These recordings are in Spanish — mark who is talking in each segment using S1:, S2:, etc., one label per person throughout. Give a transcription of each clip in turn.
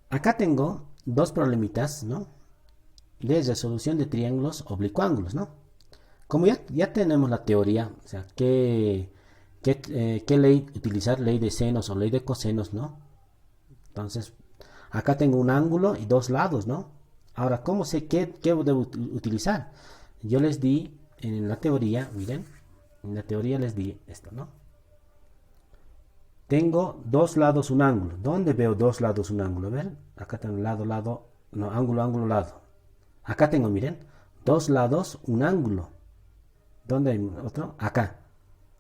S1: Acá tengo dos problemitas, ¿no? De resolución de triángulos oblicuángulos, ¿no? Como ya tenemos la teoría, o sea, qué ley utilizar, ley de senos o ley de cosenos, ¿no? Entonces, acá tengo un ángulo y dos lados, ¿no? Ahora, ¿cómo sé qué debo utilizar? Yo les di en la teoría, miren, en la teoría les di esto, ¿no? Tengo dos lados, un ángulo. ¿Dónde veo dos lados, un ángulo? A ver, acá tengo lado, lado, no, ángulo, ángulo, lado. Acá tengo, miren, dos lados, un ángulo. ¿Dónde hay otro? Acá.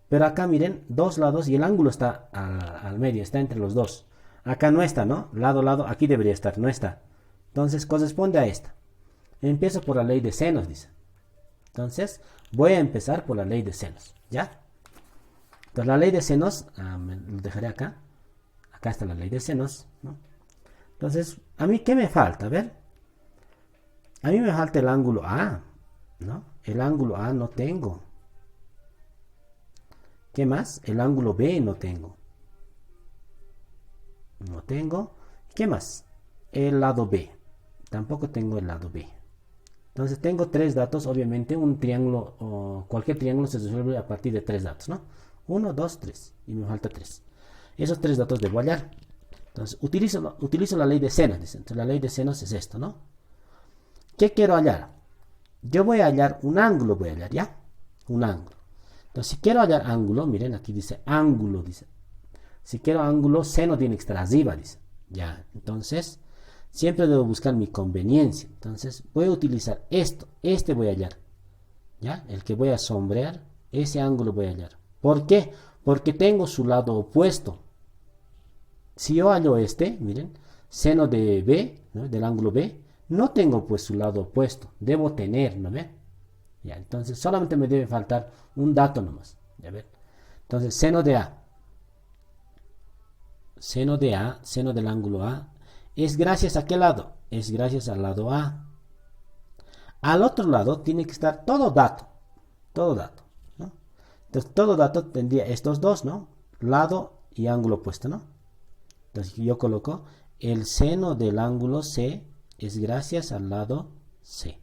S1: Pero acá, miren, dos lados y el ángulo está al medio, está entre los dos. Acá no está, ¿no? Lado, lado, aquí debería estar, no está. Entonces, corresponde a esta. Empiezo por la ley de senos, dice. Entonces, voy a empezar por la ley de senos, ¿ya? Entonces, la ley de senos, me lo dejaré acá. Acá está la ley de senos, ¿no? Entonces, ¿a mí qué me falta? A ver. A mí me falta el ángulo A, ¿no? El ángulo A no tengo. ¿Qué más? El ángulo B no tengo. No tengo. ¿Qué más? El lado B. Tampoco tengo el lado B. Entonces tengo tres datos. Obviamente un triángulo o cualquier triángulo se resuelve a partir de tres datos, ¿no? Uno, dos, tres. Y me falta tres. Esos tres datos debo hallar. Entonces utilizo la ley de senos. Entonces la ley de senos es esto, ¿no? ¿Qué quiero hallar? Yo voy a hallar un ángulo, voy a hallar, ¿ya? Un ángulo. Entonces si quiero hallar ángulo, miren, aquí dice ángulo, dice. Si quiero ángulo, seno tiene que estar arriba, dice. Ya, entonces, siempre debo buscar mi conveniencia. Entonces, voy a utilizar esto. Este voy a hallar. ¿Ya? El que voy a sombrear, ese ángulo voy a hallar. ¿Por qué? Porque tengo su lado opuesto. Si yo hallo este, miren, seno de B, ¿no? Del ángulo B, no tengo pues su lado opuesto. Debo tener, ¿no ve? Ya, entonces, solamente me debe faltar un dato nomás. ¿Ya ven? Entonces, seno de A. Seno de A, seno del ángulo A, es gracias a qué lado? Es gracias al lado A. Al otro lado tiene que estar todo dato, ¿no? Entonces todo dato tendría estos dos, ¿no? Lado y ángulo opuesto, ¿no? Entonces yo coloco el seno del ángulo C es gracias al lado C.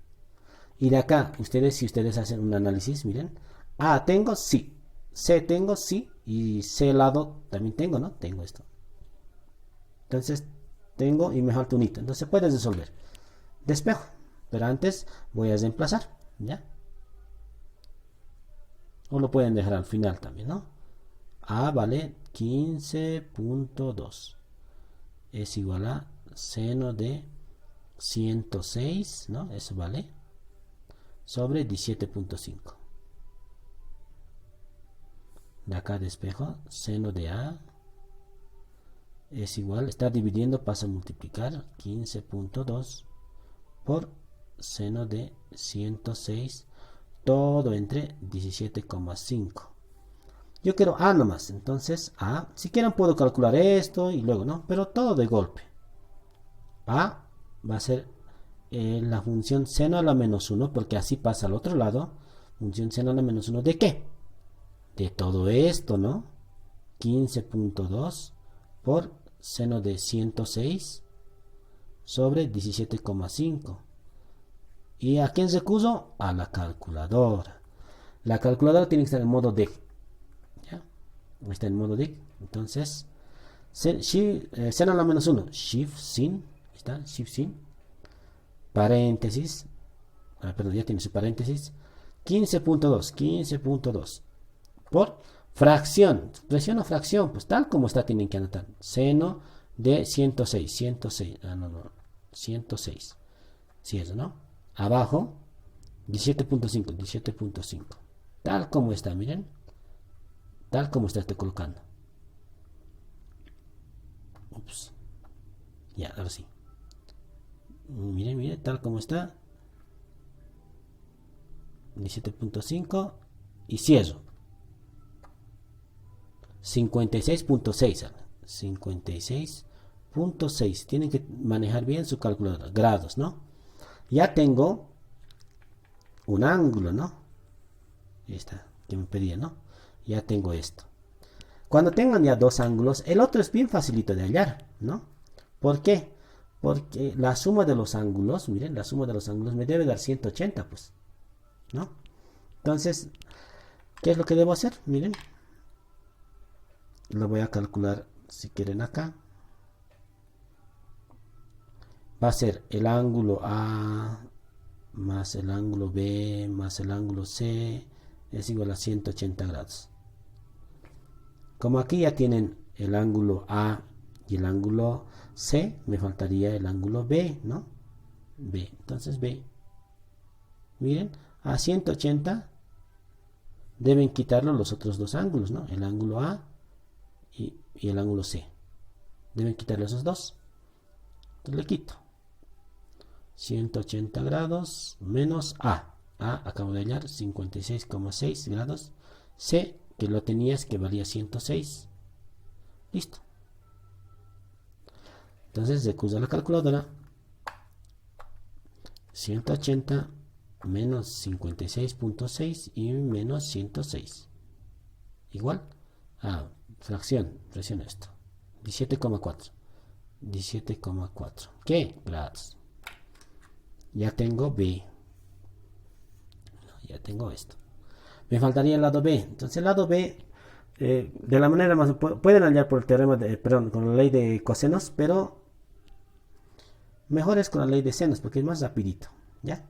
S1: Y de acá, si ustedes hacen un análisis, miren, A tengo, sí. C tengo, sí. Y C lado también tengo, ¿no? Tengo esto. Entonces tengo y me falta un hito. Entonces puedes resolver. Despejo. Pero antes voy a reemplazar. ¿Ya? O lo pueden dejar al final también, ¿no? A vale 15.2. Es igual a seno de 106, ¿no? Eso vale. Sobre 17.5. De acá despejo. Seno de A es igual, está dividiendo, pasa a multiplicar 15.2 por seno de 106, todo entre 17,5. Yo quiero A nomás, entonces A, si quieren puedo calcular esto y luego, ¿no? Pero todo de golpe. A va a ser la función seno a la menos 1, porque así pasa al otro lado. Función seno a la menos 1, ¿de qué? De todo esto, ¿no? 15.2 por seno de 106 sobre 17,5. ¿Y a quién recurso? A la calculadora. La calculadora tiene que estar en modo DIC. ¿Ya? Está en modo DIC. Entonces, seno a la menos 1. Shift sin. ¿Está? Shift sin. Paréntesis. Perdón, ya tiene su paréntesis. 15.2. Por fracción. Presiono fracción. Pues tal como está tienen que anotar. Seno de 106. 106. No. 106. Si eso, ¿no? Abajo 17.5. Tal como está, miren. Tal como está, estoy colocando. Ups. Ya, ahora sí. Miren, tal como está. 17.5 y cierro. 56.6. 56.6. Tienen que manejar bien su calculadora. Grados, ¿no? Ya tengo un ángulo, ¿no? Esta que me pedía, ¿no? Ya tengo esto. Cuando tengan ya dos ángulos, el otro es bien facilito de hallar, ¿no? ¿Por qué? Porque la suma de los ángulos, miren, la suma de los ángulos me debe dar 180, pues, ¿no? Entonces, ¿qué es lo que debo hacer? Miren, lo voy a calcular si quieren acá. Va a ser el ángulo A más el ángulo B más el ángulo C es igual a 180 grados. Como aquí ya tienen el ángulo A y el ángulo C, me faltaría el ángulo B, ¿no? B, entonces B. Miren, a 180 deben quitarlo los otros dos ángulos, ¿no? El ángulo A y el ángulo C. Deben quitarle esos dos. Entonces le quito. 180 grados menos A. A acabo de hallar 56,6 grados. C, que lo tenías que valía 106. Listo. Entonces usa la calculadora. 180 menos 56,6 y menos 106. Igual a fracción, presiona esto. 17,4. 17,4. ¿Qué? Grados. Ya tengo B. Ya tengo esto. Me faltaría el lado B. Entonces el lado B, de la manera más... Pueden hallar por el teorema de... Perdón, con la ley de cosenos, pero mejor es con la ley de senos, porque es más rapidito. ¿Ya?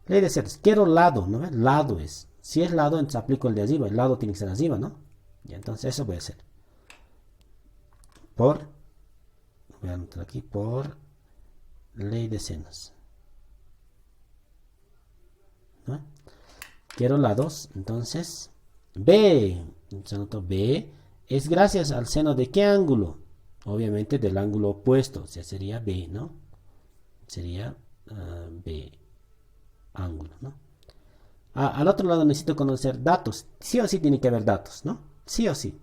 S1: Ley de senos. Quiero lado, ¿no? Lado es. Si es lado, entonces aplico el de arriba. El lado tiene que ser arriba, ¿no? Y entonces eso voy a hacer. Voy a anotar aquí, por ley de senos. ¿No? Quiero lados, entonces B, entonces anoto B, es gracias al seno de qué ángulo, obviamente del ángulo opuesto, o sea, sería B, ¿no? Sería B, ángulo, ¿no? Al otro lado necesito conocer datos, sí o sí tiene que haber datos, ¿no? Sí o sí,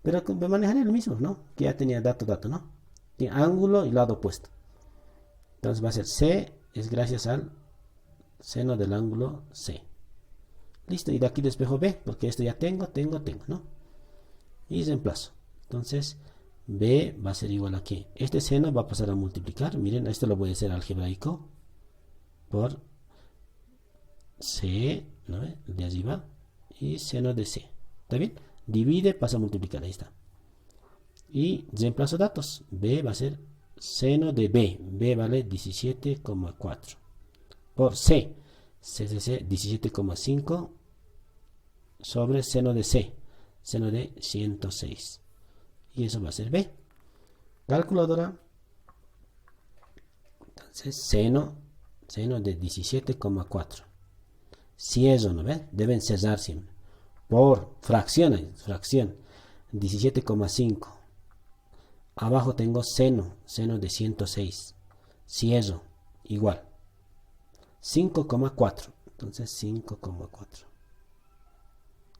S1: pero me manejaré lo mismo, ¿no? Que ya tenía dato, ¿no? Tiene ángulo y lado opuesto, entonces va a ser C, es gracias al seno del ángulo C. Listo, y de aquí despejo B, porque esto ya tengo, ¿no? Y reemplazo. Entonces, B va a ser igual a ¿qué? Este seno va a pasar a multiplicar. Miren, esto lo voy a hacer algebraico por C, ¿no? De arriba, y seno de C. ¿Está bien? Divide, pasa a multiplicar, ahí está. Y reemplazo datos. B va a ser seno de B. B vale 17,4. Por C. C 17,5 sobre seno de C, seno de 106, y eso va a ser B. Calculadora, entonces seno de 17,4, cierro, ¿no ves? Deben cerrar siempre, por fracción 17,5, abajo tengo seno de 106, cierro, igual, 5,4, entonces 5,4.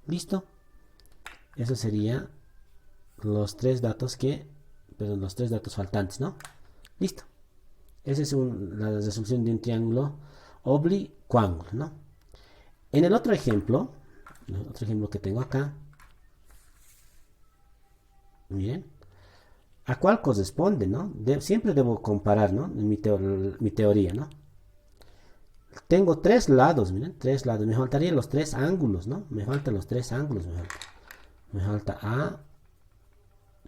S1: Listo. Eso sería los tres datos los tres datos faltantes, ¿no? Listo. Esa es la resolución de un triángulo oblicuángulo, ¿no? En el otro ejemplo que tengo acá, miren, ¿a cuál corresponde, no? Siempre debo comparar, ¿no? En mi teoría, ¿no? Tengo tres lados, miren, tres lados. Me faltarían los tres ángulos, ¿no? Me faltan los tres ángulos. Me falta A.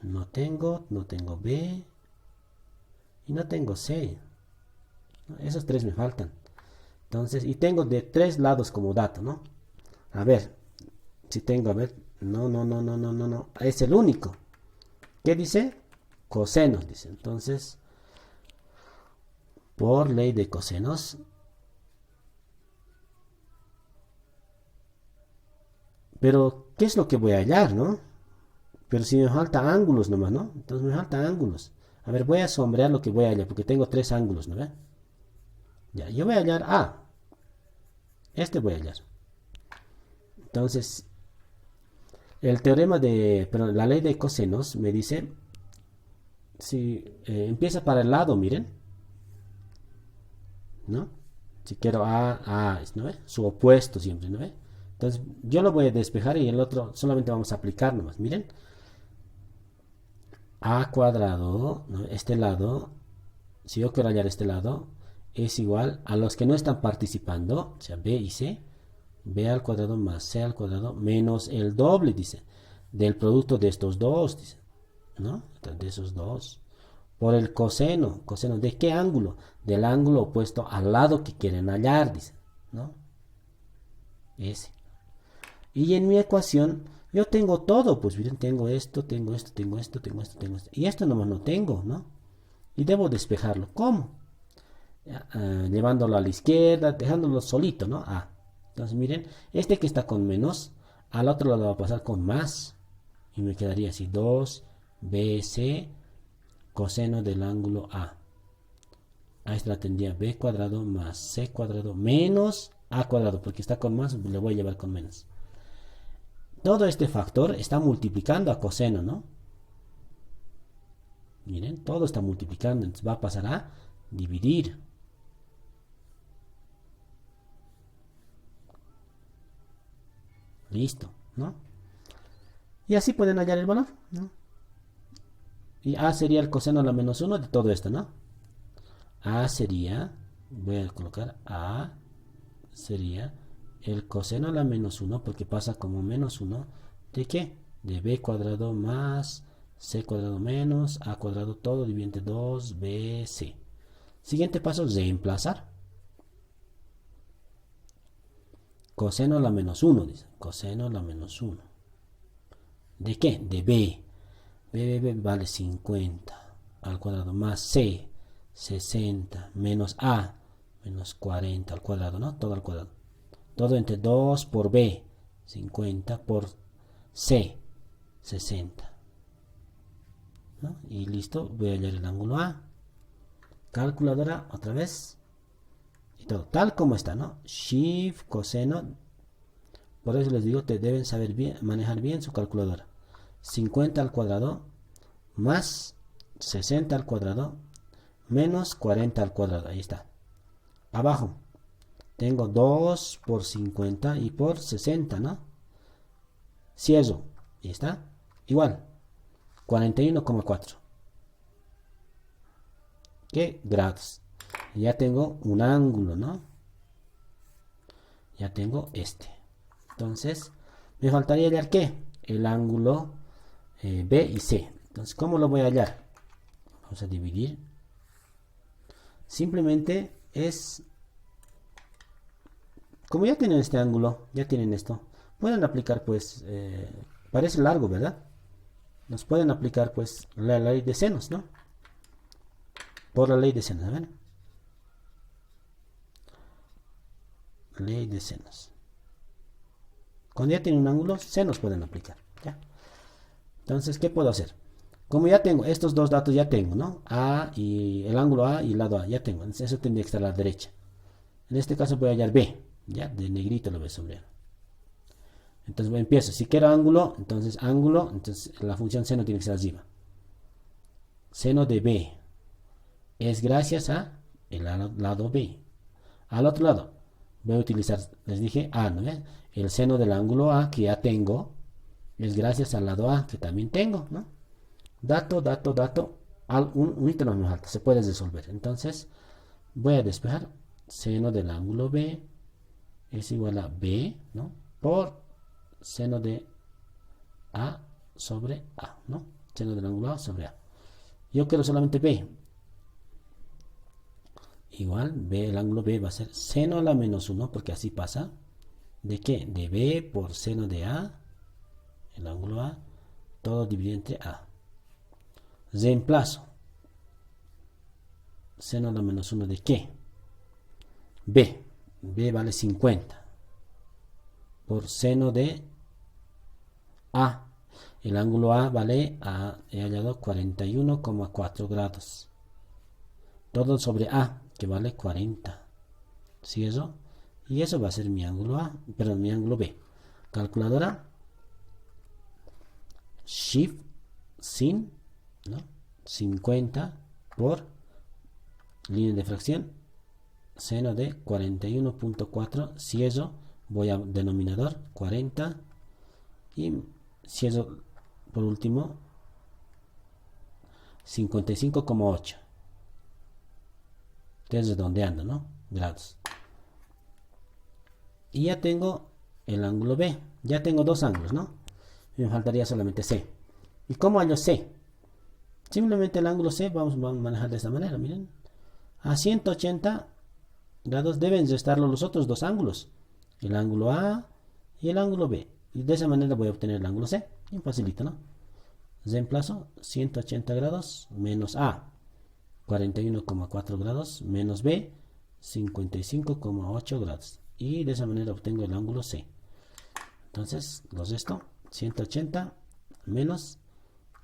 S1: No tengo B. Y no tengo C. Esos tres me faltan. Entonces, y tengo de tres lados como dato, ¿no? A ver, si tengo, a ver. No. Es el único. ¿Qué dice? Cosenos, dice. Entonces, por ley de cosenos, pero, ¿qué es lo que voy a hallar, no? Pero si me falta ángulos nomás, ¿no? Entonces me faltan ángulos. A ver, voy a sombrear lo que voy a hallar, porque tengo tres ángulos, ¿no? Ya, yo voy a hallar A. Este voy a hallar. Entonces, la ley de cosenos me dice, si empieza para el lado, miren, ¿no? Si quiero A, ¿no? Su opuesto siempre, ¿no? Entonces, yo lo voy a despejar y el otro solamente vamos a aplicar nomás. Miren. A cuadrado, ¿no? Este lado si yo quiero hallar este lado, es igual a los que no están participando, o sea, b y c, b al cuadrado más c al cuadrado menos el doble, dice, del producto de estos dos, dice, ¿no? De esos dos. Por el coseno. ¿Coseno de qué ángulo? Del ángulo opuesto al lado que quieren hallar, dice, ¿no? Ese. Y en mi ecuación yo tengo todo, pues miren, tengo esto, tengo esto, tengo esto, tengo esto, tengo esto. Y esto nomás no tengo, ¿no? Y debo despejarlo. ¿Cómo? Llevándolo a la izquierda, dejándolo solito, ¿no? Entonces miren, este que está con menos, al otro lado va a pasar con más. Y me quedaría así, 2bc coseno del ángulo A. A esta la tendría b cuadrado más c cuadrado menos a cuadrado, porque está con más, le voy a llevar con menos. Todo este factor está multiplicando a coseno, ¿no? Miren, todo está multiplicando, entonces va a pasar a dividir. Listo, ¿no? Y así pueden hallar el valor, ¿no? Y A sería el coseno a la menos 1 de todo esto, ¿no? A sería, voy a colocar A sería el coseno a la menos 1, porque pasa como menos 1, ¿de qué? De b cuadrado más c cuadrado menos a cuadrado, todo dividido entre 2bc. Siguiente paso, reemplazar. Coseno a la menos 1, dice. Coseno a la menos 1. ¿De qué? De b. B vale 50 al cuadrado más c, 60, menos a, menos 40 al cuadrado, ¿no? Todo al cuadrado. Todo entre 2 por b, 50 por c, 60. ¿No? Y listo, voy a hallar el ángulo A. Calculadora, otra vez. Y todo, tal como está, ¿no? Shift, coseno. Por eso les digo, te deben saber bien, manejar bien su calculadora. 50 al cuadrado más 60 al cuadrado menos 40 al cuadrado. Ahí está. Abajo tengo 2 por 50 y por 60, ¿no? Cierro. Ahí está. Igual. 41,4. ¿Qué? Grados. Ya tengo un ángulo, ¿no? Ya tengo este. Entonces, me faltaría hallar ¿qué? El ángulo B y C. Entonces, ¿cómo lo voy a hallar? Vamos a dividir. Simplemente es, como ya tienen este ángulo, ya tienen esto, pueden aplicar pues, parece largo, ¿verdad? Nos pueden aplicar pues la ley de senos, ¿no? Por la ley de senos, a ver. Ley de senos. Cuando ya tienen un ángulo, senos pueden aplicar, ¿ya? Entonces, ¿qué puedo hacer? Como ya tengo estos dos datos, ya tengo, ¿no? A y el ángulo A y el lado A, ya tengo. Entonces, eso tendría que estar a la derecha. En este caso voy a hallar B, ¿ya? De negrito lo voy a sombrear. Entonces empiezo. Si quiero ángulo, entonces la función seno tiene que ser arriba. Seno de B es gracias a el lado B. Al otro lado, voy a utilizar, les dije A, ¿no? El seno del ángulo A que ya tengo es gracias al lado A que también tengo, ¿no? Dato, un ítem más alto, se puede resolver. Entonces, voy a despejar. Seno del ángulo B es igual a B, ¿no? Por seno de A sobre A, ¿no? Seno del ángulo A sobre A. Yo quiero solamente B. Igual, B, el ángulo B va a ser seno a la menos 1, porque así pasa. ¿De qué? De B por seno de A, el ángulo A, todo dividido entre A. Reemplazo. Seno a la menos 1 de qué? B. B vale 50 por seno de A. El ángulo A vale, he hallado 41,4 grados. Todo sobre A, que vale 40. Cierro. Y eso va a ser mi ángulo A, perdón, mi ángulo B. Calculadora. Shift, sin, ¿no? 50 por línea de fracción, seno de 41,4, cierro, voy a denominador 40 y cierro por último 55,8. Estoy redondeando, ¿no? Grados. Y ya tengo el ángulo B. Ya tengo dos ángulos, ¿no? Me faltaría solamente C. ¿Y cómo hallo C? Simplemente el ángulo C vamos a manejar de esta manera, miren. A 180 grados deben restarlo los otros dos ángulos. El ángulo A y el ángulo B. Y de esa manera voy a obtener el ángulo C. Bien facilito, ¿no? Reemplazo 180 grados menos A. 41,4 grados menos B. 55,8 grados. Y de esa manera obtengo el ángulo C. Entonces, lo resto. 180 menos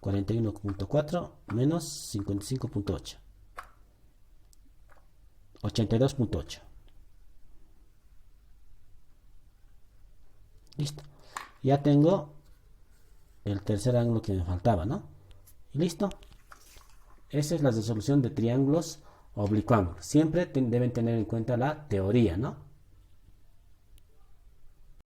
S1: 41,4 menos 55,8. 82,8. Listo. Ya tengo el tercer ángulo que me faltaba, ¿no? Y listo. Esa es la resolución de triángulos oblicuángulos. Siempre deben tener en cuenta la teoría, ¿no?